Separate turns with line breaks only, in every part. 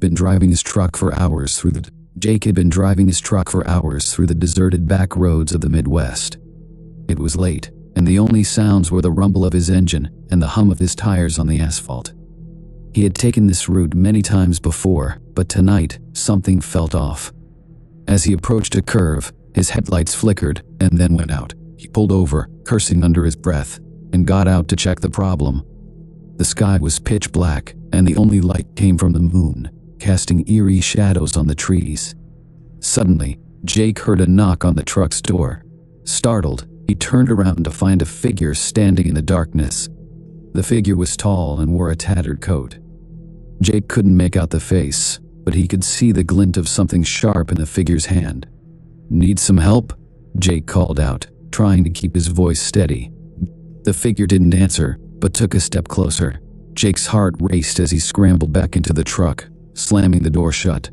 been driving his truck for hours through the deserted back roads of the Midwest. It was late, and the only sounds were the rumble of his engine and the hum of his tires on the asphalt. He had taken this route many times before, but tonight something felt off. As he approached a curve, his headlights flickered and then went out. He pulled over, cursing under his breath, and got out to check the problem. The sky was pitch black, and the only light came from the moon, casting eerie shadows on the trees. Suddenly, Jake heard a knock on the truck's door. Startled, he turned around to find a figure standing in the darkness. The figure was tall and wore a tattered coat. Jake couldn't make out the face, but he could see the glint of something sharp in the figure's hand. "Need some help?" Jake called out, trying to keep his voice steady. The figure didn't answer, but took a step closer. Jake's heart raced as he scrambled back into the truck, slamming the door shut.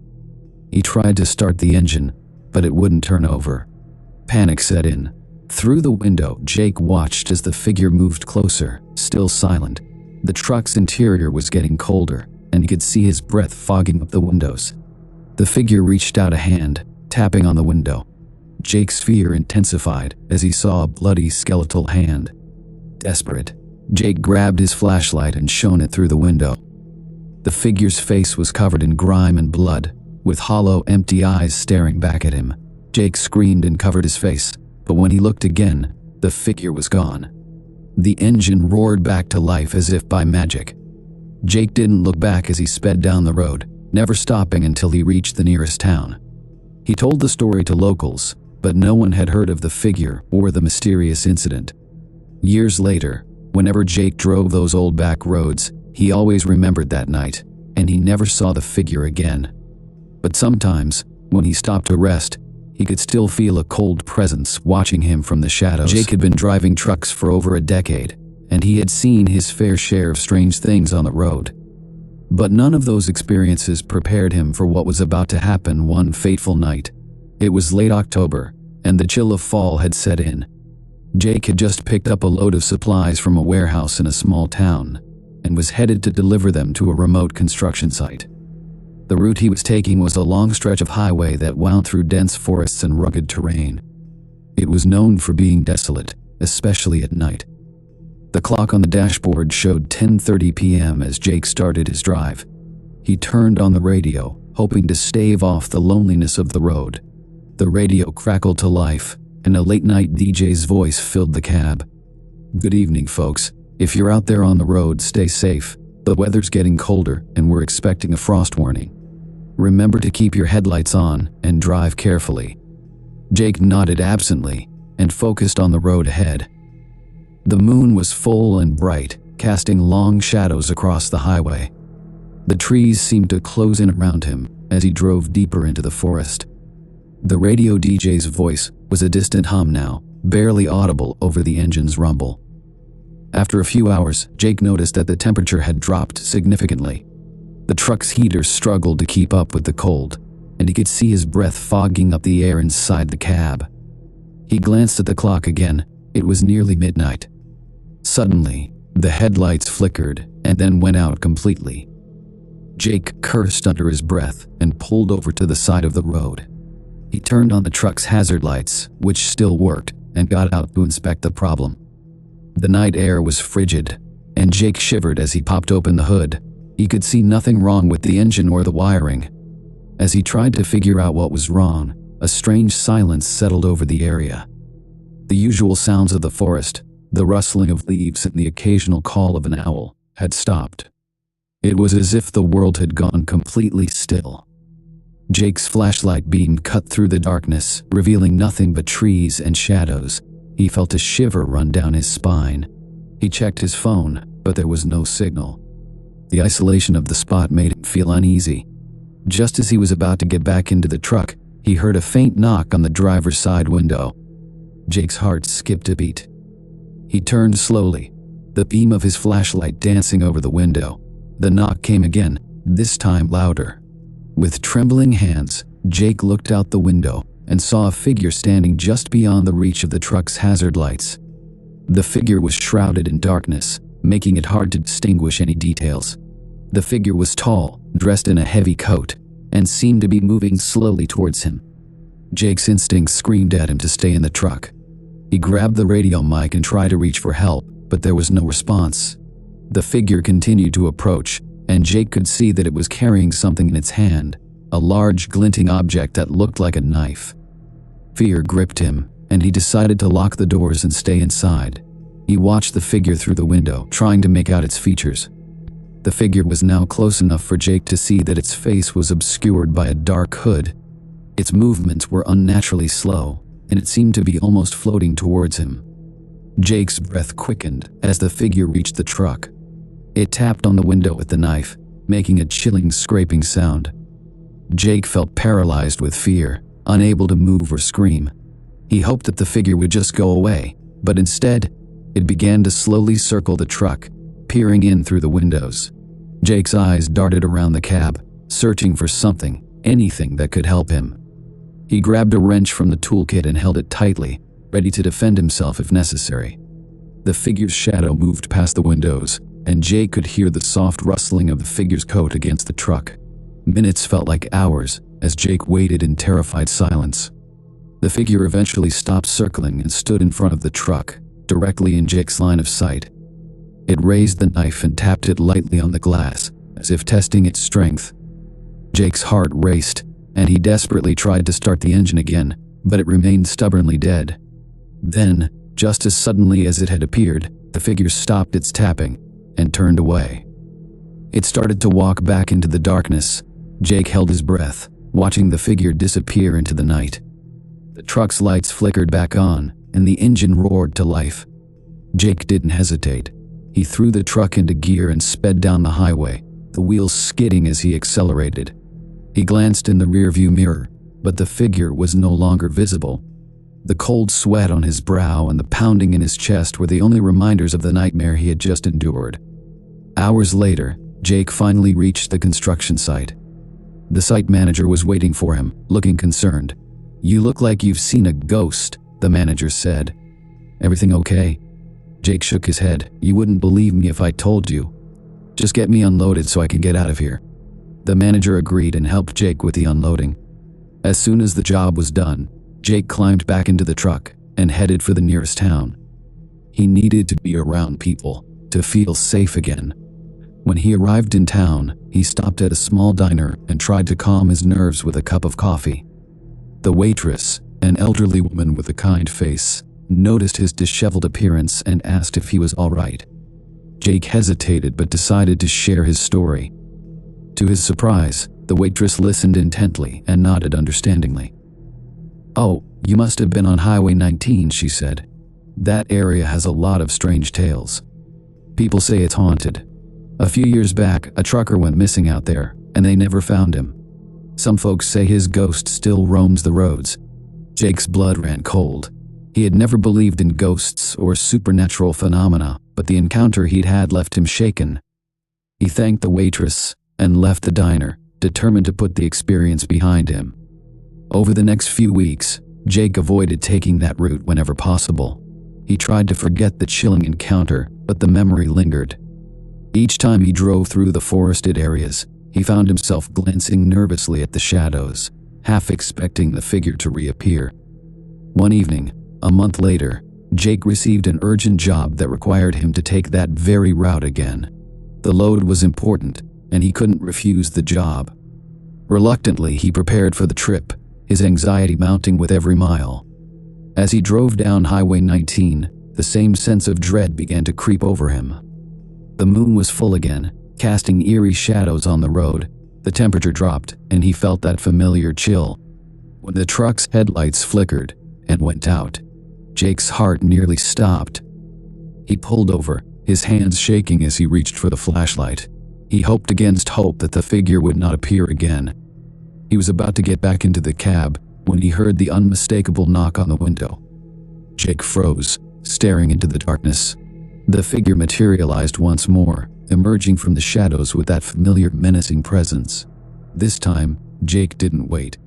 He tried to start the engine, but it wouldn't turn over. Panic set in. Through the window, Jake watched as the figure moved closer, still silent. The truck's interior was getting colder, and he could see his breath fogging up the windows. The figure reached out a hand, tapping on the window. Jake's fear intensified as he saw a bloody skeletal hand. Desperate, Jake grabbed his flashlight and shone it through the window. The figure's face was covered in grime and blood, with hollow, empty eyes staring back at him. Jake screamed and covered his face, but when he looked again, the figure was gone. The engine roared back to life as if by magic. Jake didn't look back as he sped down the road, never stopping until he reached the nearest town. He told the story to locals, but no one had heard of the figure or the mysterious incident. Years later, whenever Jake drove those old back roads, he always remembered that night, and he never saw the figure again. But sometimes, when he stopped to rest, he could still feel a cold presence watching him from the shadows. Jake had been driving trucks for over a decade, and he had seen his fair share of strange things on the road. But none of those experiences prepared him for what was about to happen one fateful night. It was late October, and the chill of fall had set in. Jake had just picked up a load of supplies from a warehouse in a small town, and was headed to deliver them to a remote construction site. The route he was taking was a long stretch of highway that wound through dense forests and rugged terrain. It was known for being desolate, especially at night. The clock on the dashboard showed 10:30 p.m. as Jake started his drive. He turned on the radio, hoping to stave off the loneliness of the road. The radio crackled to life, and a late-night DJ's voice filled the cab. "Good evening, folks. If you're out there on the road, stay safe. The weather's getting colder, and we're expecting a frost warning. Remember to keep your headlights on and drive carefully." Jake nodded absently and focused on the road ahead. The moon was full and bright, casting long shadows across the highway. The trees seemed to close in around him as he drove deeper into the forest. The radio DJ's voice was a distant hum now, barely audible over the engine's rumble. After a few hours, Jake noticed that the temperature had dropped significantly. The truck's heater struggled to keep up with the cold, and he could see his breath fogging up the air inside the cab. He glanced at the clock again. It was nearly midnight. Suddenly, the headlights flickered and then went out completely. Jake cursed under his breath and pulled over to the side of the road. He turned on the truck's hazard lights, which still worked, and got out to inspect the problem. The night air was frigid, and Jake shivered as he popped open the hood. He could see nothing wrong with the engine or the wiring. As he tried to figure out what was wrong, a strange silence settled over the area. The usual sounds of the forest, the rustling of leaves and the occasional call of an owl, had stopped. It was as if the world had gone completely still. Jake's flashlight beam cut through the darkness, revealing nothing but trees and shadows. He felt a shiver run down his spine. He checked his phone, but there was no signal. The isolation of the spot made him feel uneasy. Just as he was about to get back into the truck, he heard a faint knock on the driver's side window. Jake's heart skipped a beat. He turned slowly, the beam of his flashlight dancing over the window. The knock came again, this time louder. With trembling hands, Jake looked out the window and saw a figure standing just beyond the reach of the truck's hazard lights. The figure was shrouded in darkness, making it hard to distinguish any details. The figure was tall, dressed in a heavy coat, and seemed to be moving slowly towards him. Jake's instincts screamed at him to stay in the truck. He grabbed the radio mic and tried to reach for help, but there was no response. The figure continued to approach, and Jake could see that it was carrying something in its hand, a large glinting object that looked like a knife. Fear gripped him, and he decided to lock the doors and stay inside. He watched the figure through the window, trying to make out its features. The figure was now close enough for Jake to see that its face was obscured by a dark hood. Its movements were unnaturally slow, and it seemed to be almost floating towards him. Jake's breath quickened as the figure reached the truck. It tapped on the window with the knife, making a chilling scraping sound. Jake felt paralyzed with fear, unable to move or scream. He hoped that the figure would just go away, but instead, it began to slowly circle the truck, peering in through the windows. Jake's eyes darted around the cab, searching for something, anything that could help him. He grabbed a wrench from the toolkit and held it tightly, ready to defend himself if necessary. The figure's shadow moved past the windows, and Jake could hear the soft rustling of the figure's coat against the truck. Minutes felt like hours as Jake waited in terrified silence. The figure eventually stopped circling and stood in front of the truck, directly in Jake's line of sight. It raised the knife and tapped it lightly on the glass, as if testing its strength. Jake's heart raced, and he desperately tried to start the engine again, but it remained stubbornly dead. Then, just as suddenly as it had appeared, the figure stopped its tapping and turned away. It started to walk back into the darkness. Jake held his breath, watching the figure disappear into the night. The truck's lights flickered back on, and the engine roared to life. Jake didn't hesitate. He threw the truck into gear and sped down the highway, the wheels skidding as he accelerated. He glanced in the rearview mirror, but the figure was no longer visible. The cold sweat on his brow and the pounding in his chest were the only reminders of the nightmare he had just endured. Hours later, Jake finally reached the construction site. The site manager was waiting for him, looking concerned. "You look like you've seen a ghost," the manager said. "Everything okay?" Jake shook his head. "You wouldn't believe me if I told you. Just get me unloaded so I can get out of here." The manager agreed and helped Jake with the unloading. As soon as the job was done, Jake climbed back into the truck and headed for the nearest town. He needed to be around people, to feel safe again. When he arrived in town, he stopped at a small diner and tried to calm his nerves with a cup of coffee. The waitress, an elderly woman with a kind face, noticed his disheveled appearance and asked if he was all right. Jake hesitated but decided to share his story. To his surprise, the waitress listened intently and nodded understandingly. "Oh, you must have been on Highway 19, she said. "That area has a lot of strange tales. People say it's haunted. A few years back, a trucker went missing out there, and they never found him. Some folks say his ghost still roams the roads." Jake's blood ran cold. He had never believed in ghosts or supernatural phenomena, but the encounter he'd had left him shaken. He thanked the waitress and left the diner, determined to put the experience behind him. Over the next few weeks, Jake avoided taking that route whenever possible. He tried to forget the chilling encounter, but the memory lingered. Each time he drove through the forested areas, he found himself glancing nervously at the shadows, half expecting the figure to reappear. One evening, a month later, Jake received an urgent job that required him to take that very route again. The load was important, and he couldn't refuse the job. Reluctantly, he prepared for the trip, his anxiety mounting with every mile. As he drove down Highway 19, the same sense of dread began to creep over him. The moon was full again, casting eerie shadows on the road. The temperature dropped, and he felt that familiar chill. When the truck's headlights flickered and went out, Jake's heart nearly stopped. He pulled over, his hands shaking as he reached for the flashlight. He hoped against hope that the figure would not appear again. He was about to get back into the cab when he heard the unmistakable knock on the window. Jake froze, staring into the darkness. The figure materialized once more, emerging from the shadows with that familiar menacing presence. This time, Jake didn't wait.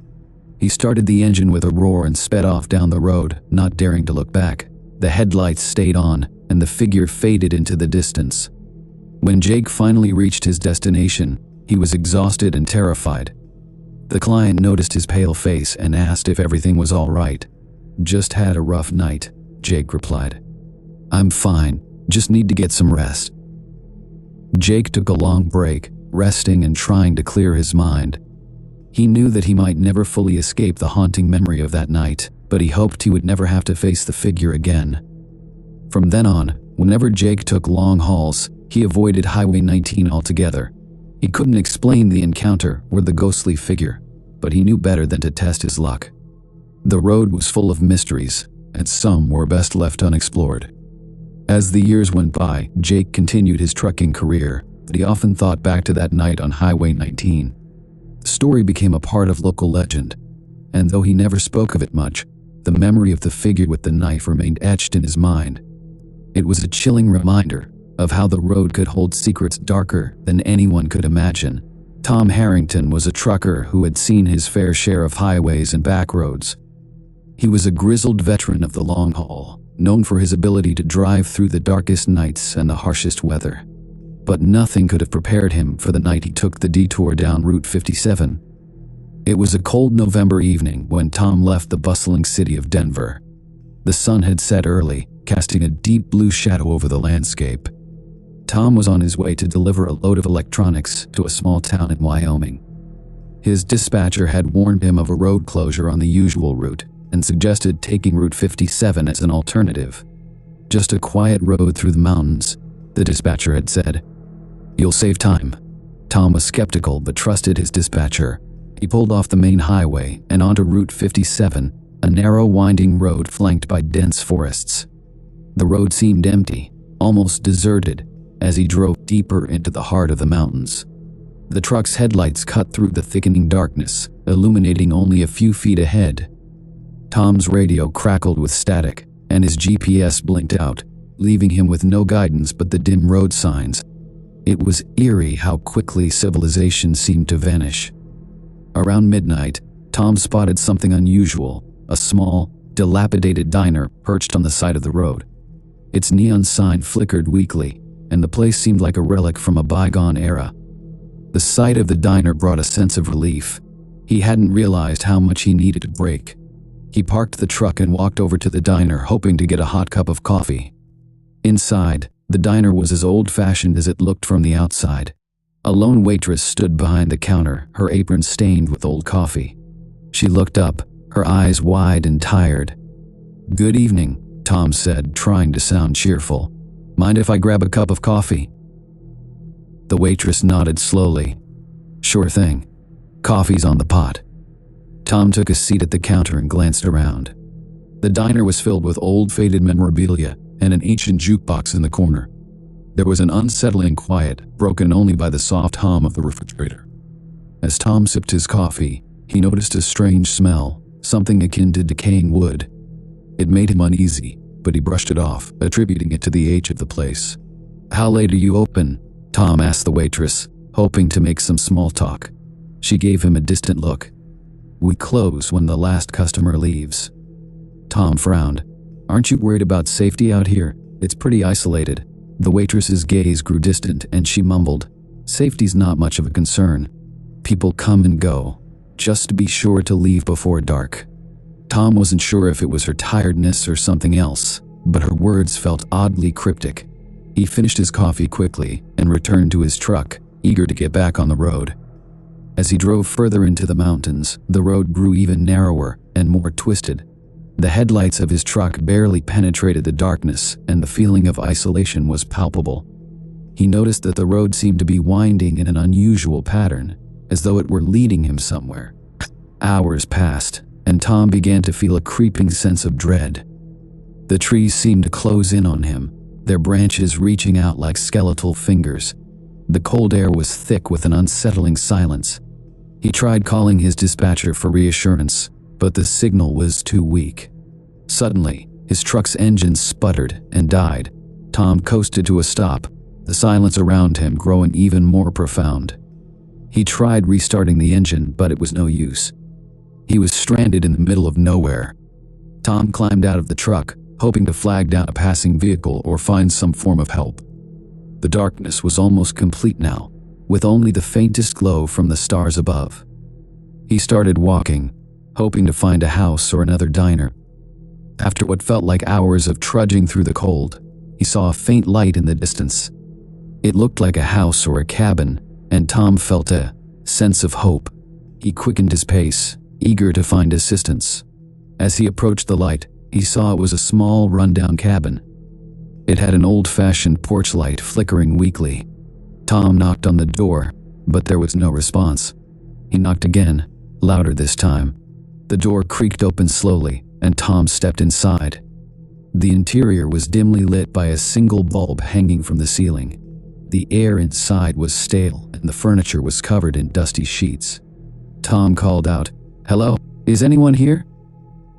He started the engine with a roar and sped off down the road, not daring to look back. The headlights stayed on, and the figure faded into the distance. When Jake finally reached his destination, he was exhausted and terrified. The client noticed his pale face and asked if everything was all right. "Just had a rough night," Jake replied. "I'm fine, just need to get some rest." Jake took a long break, resting and trying to clear his mind. He knew that he might never fully escape the haunting memory of that night, but he hoped he would never have to face the figure again. From then on, whenever Jake took long hauls, he avoided Highway 19 altogether. He couldn't explain the encounter or the ghostly figure, but he knew better than to test his luck. The road was full of mysteries, and some were best left unexplored. As the years went by, Jake continued his trucking career, but he often thought back to that night on Highway 19. The story became a part of local legend, and though he never spoke of it much, the memory of the figure with the knife remained etched in his mind. It was a chilling reminder of how the road could hold secrets darker than anyone could imagine. Tom Harrington was a trucker who had seen his fair share of highways and back roads. He was a grizzled veteran of the long haul, known for his ability to drive through the darkest nights and the harshest weather. But nothing could have prepared him for the night he took the detour down Route 57. It was a cold November evening when Tom left the bustling city of Denver. The sun had set early, casting a deep blue shadow over the landscape. Tom was on his way to deliver a load of electronics to a small town in Wyoming. His dispatcher had warned him of a road closure on the usual route and suggested taking Route 57 as an alternative. "Just a quiet road through the mountains," the dispatcher had said. "You'll save time." Tom was skeptical but trusted his dispatcher. He pulled off the main highway and onto Route 57, a narrow winding road flanked by dense forests. The road seemed empty, almost deserted, as he drove deeper into the heart of the mountains. The truck's headlights cut through the thickening darkness, illuminating only a few feet ahead. Tom's radio crackled with static, and his GPS blinked out, leaving him with no guidance but the dim road signs. It was eerie how quickly civilization seemed to vanish. Around midnight, Tom spotted something unusual, a small, dilapidated diner perched on the side of the road. Its neon sign flickered weakly, and the place seemed like a relic from a bygone era. The sight of the diner brought a sense of relief. He hadn't realized how much he needed a break. He parked the truck and walked over to the diner, hoping to get a hot cup of coffee. Inside, the diner was as old-fashioned as it looked from the outside. A lone waitress stood behind the counter, her apron stained with old coffee. She looked up, her eyes wide and tired. "Good evening," Tom said, trying to sound cheerful. "Mind if I grab a cup of coffee?" The waitress nodded slowly. "Sure thing. Coffee's on the pot." Tom took a seat at the counter and glanced around. The diner was filled with old faded memorabilia and an ancient jukebox in the corner. There was an unsettling quiet, broken only by the soft hum of the refrigerator. As Tom sipped his coffee, he noticed a strange smell, something akin to decaying wood. It made him uneasy, but he brushed it off, attributing it to the age of the place. "How late are you open?" Tom asked the waitress, hoping to make some small talk. She gave him a distant look. "We close when the last customer leaves." Tom frowned. "Aren't you worried about safety out here? It's pretty isolated." The waitress's gaze grew distant and she mumbled, "Safety's not much of a concern. People come and go. Just be sure to leave before dark." Tom wasn't sure if it was her tiredness or something else, but her words felt oddly cryptic. He finished his coffee quickly and returned to his truck, eager to get back on the road. As he drove further into the mountains, the road grew even narrower and more twisted. The headlights of his truck barely penetrated the darkness, and the feeling of isolation was palpable. He noticed that the road seemed to be winding in an unusual pattern, as though it were leading him somewhere. Hours passed, and Tom began to feel a creeping sense of dread. The trees seemed to close in on him, their branches reaching out like skeletal fingers. The cold air was thick with an unsettling silence. He tried calling his dispatcher for reassurance, but the signal was too weak. Suddenly, his truck's engine sputtered and died. Tom coasted to a stop, the silence around him growing even more profound. He tried restarting the engine, but it was no use. He was stranded in the middle of nowhere. Tom climbed out of the truck, hoping to flag down a passing vehicle or find some form of help. The darkness was almost complete now, with only the faintest glow from the stars above. He started walking, hoping to find a house or another diner. After what felt like hours of trudging through the cold, he saw a faint light in the distance. It looked like a house or a cabin, and Tom felt a sense of hope. He quickened his pace, eager to find assistance. As he approached the light, he saw it was a small, rundown cabin. It had an old-fashioned porch light flickering weakly. Tom knocked on the door, but there was no response. He knocked again, louder this time. The door creaked open slowly, and Tom stepped inside. The interior was dimly lit by a single bulb hanging from the ceiling. The air inside was stale, and the furniture was covered in dusty sheets. Tom called out, "Hello, is anyone here?"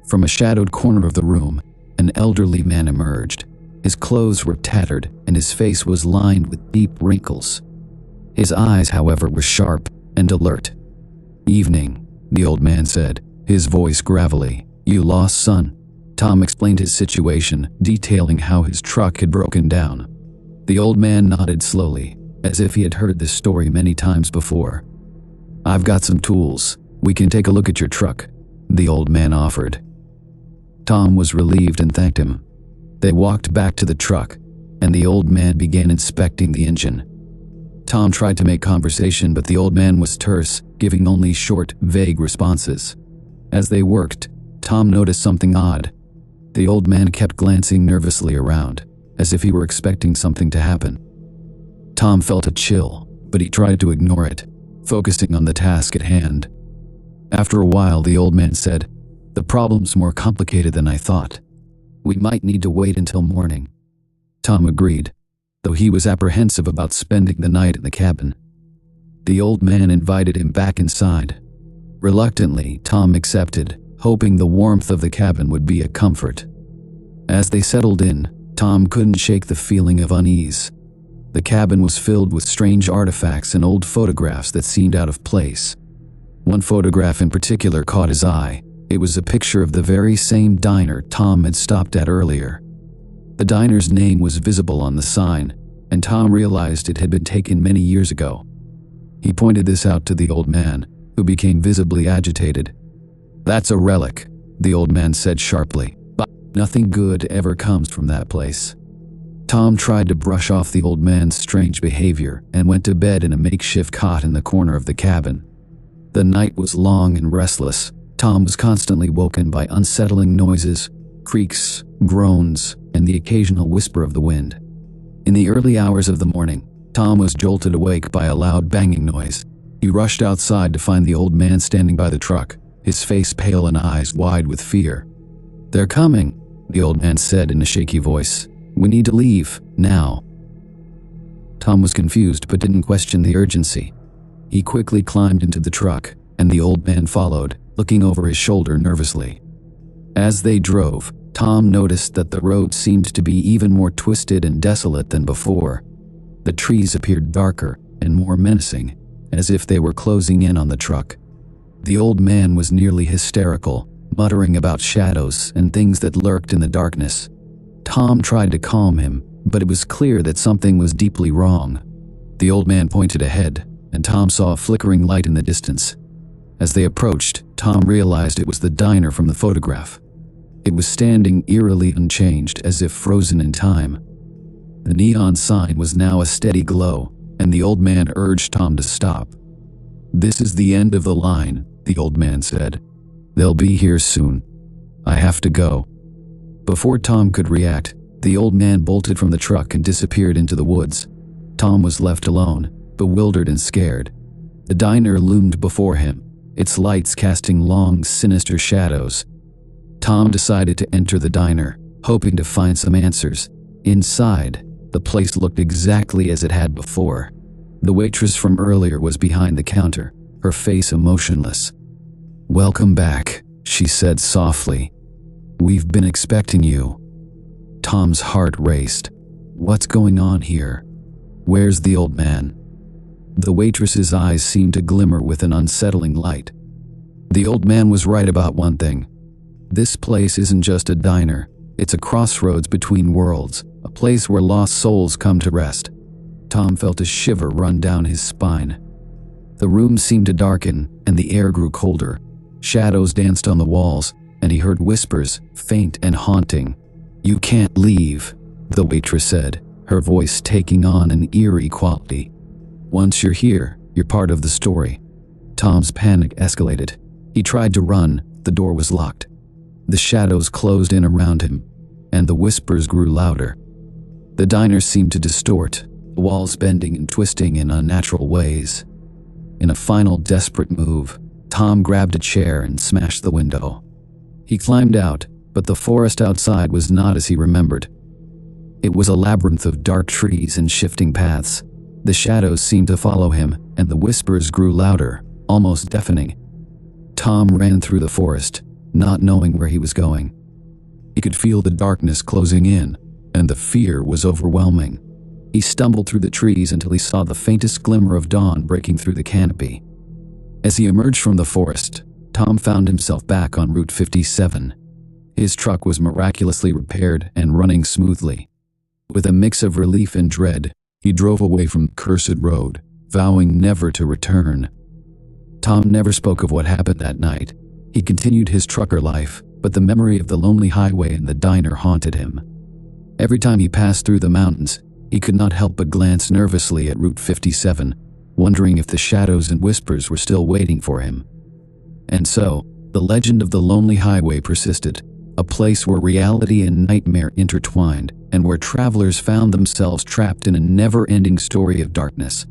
From a shadowed corner of the room, an elderly man emerged. His clothes were tattered, and his face was lined with deep wrinkles. His eyes, however, were sharp and alert. "Evening," the old man said, his voice gravelly. "You lost son?" Tom explained his situation, detailing how his truck had broken down. The old man nodded slowly, as if he had heard this story many times before. "I've got some tools. We can take a look at your truck," the old man offered. Tom was relieved and thanked him. They walked back to the truck, and the old man began inspecting the engine. Tom tried to make conversation, but the old man was terse, giving only short, vague responses. As they worked, Tom noticed something odd. The old man kept glancing nervously around, as if he were expecting something to happen. Tom felt a chill, but he tried to ignore it, focusing on the task at hand. After a while, the old man said, "The problem's more complicated than I thought. We might need to wait until morning." Tom agreed, though he was apprehensive about spending the night in the cabin. The old man invited him back inside. Reluctantly, Tom accepted, hoping the warmth of the cabin would be a comfort. As they settled in, Tom couldn't shake the feeling of unease. The cabin was filled with strange artifacts and old photographs that seemed out of place. One photograph in particular caught his eye. It was a picture of the very same diner Tom had stopped at earlier. The diner's name was visible on the sign, and Tom realized it had been taken many years ago. He pointed this out to the old man, who became visibly agitated. "That's a relic," the old man said sharply. "But nothing good ever comes from that place." Tom tried to brush off the old man's strange behavior and went to bed in a makeshift cot in the corner of the cabin. The night was long and restless. Tom was constantly woken by unsettling noises, creaks, groans, and the occasional whisper of the wind. In the early hours of the morning, Tom was jolted awake by a loud banging noise. He rushed outside to find the old man standing by the truck, his face pale and eyes wide with fear. "They're coming," the old man said in a shaky voice. "We need to leave, now." Tom was confused but didn't question the urgency. He quickly climbed into the truck, and the old man followed, looking over his shoulder nervously. As they drove, Tom noticed that the road seemed to be even more twisted and desolate than before. The trees appeared darker and more menacing, as if they were closing in on the truck. The old man was nearly hysterical, muttering about shadows and things that lurked in the darkness. Tom tried to calm him, but it was clear that something was deeply wrong. The old man pointed ahead, and Tom saw a flickering light in the distance. As they approached, Tom realized it was the diner from the photograph. It was standing eerily unchanged, as if frozen in time. The neon sign was now a steady glow, and the old man urged Tom to stop. "This is the end of the line," the old man said. "They'll be here soon. I have to go." Before Tom could react, the old man bolted from the truck and disappeared into the woods. Tom was left alone, bewildered and scared. The diner loomed before him, its lights casting long, sinister shadows. Tom decided to enter the diner, hoping to find some answers. Inside, the place looked exactly as it had before. The waitress from earlier was behind the counter, her face emotionless. "Welcome back," she said softly. "We've been expecting you." Tom's heart raced. What's going on here? Where's the old man? The waitress's eyes seemed to glimmer with an unsettling light. The old man was right about one thing. This place isn't just a diner, it's a crossroads between worlds, a place where lost souls come to rest. Tom felt a shiver run down his spine. The room seemed to darken, and the air grew colder. Shadows danced on the walls, and he heard whispers, faint and haunting. "You can't leave," the waitress said, her voice taking on an eerie quality. "Once you're here, you're part of the story." Tom's panic escalated. He tried to run. The door was locked. The shadows closed in around him, and the whispers grew louder. The diner seemed to distort, the walls bending and twisting in unnatural ways. In a final desperate move, Tom grabbed a chair and smashed the window. He climbed out, but the forest outside was not as he remembered. It was a labyrinth of dark trees and shifting paths. The shadows seemed to follow him, and the whispers grew louder, almost deafening. Tom ran through the forest, not knowing where he was going. He could feel the darkness closing in, and the fear was overwhelming. He stumbled through the trees until he saw the faintest glimmer of dawn breaking through the canopy. As he emerged from the forest, Tom found himself back on Route 57. His truck was miraculously repaired and running smoothly. With a mix of relief and dread, he drove away from the cursed road, vowing never to return. Tom never spoke of what happened that night. He continued his trucker life, but the memory of the lonely highway and the diner haunted him. Every time he passed through the mountains, he could not help but glance nervously at Route 57, wondering if the shadows and whispers were still waiting for him. And so, the legend of the lonely highway persisted, a place where reality and nightmare intertwined, and where travelers found themselves trapped in a never-ending story of darkness.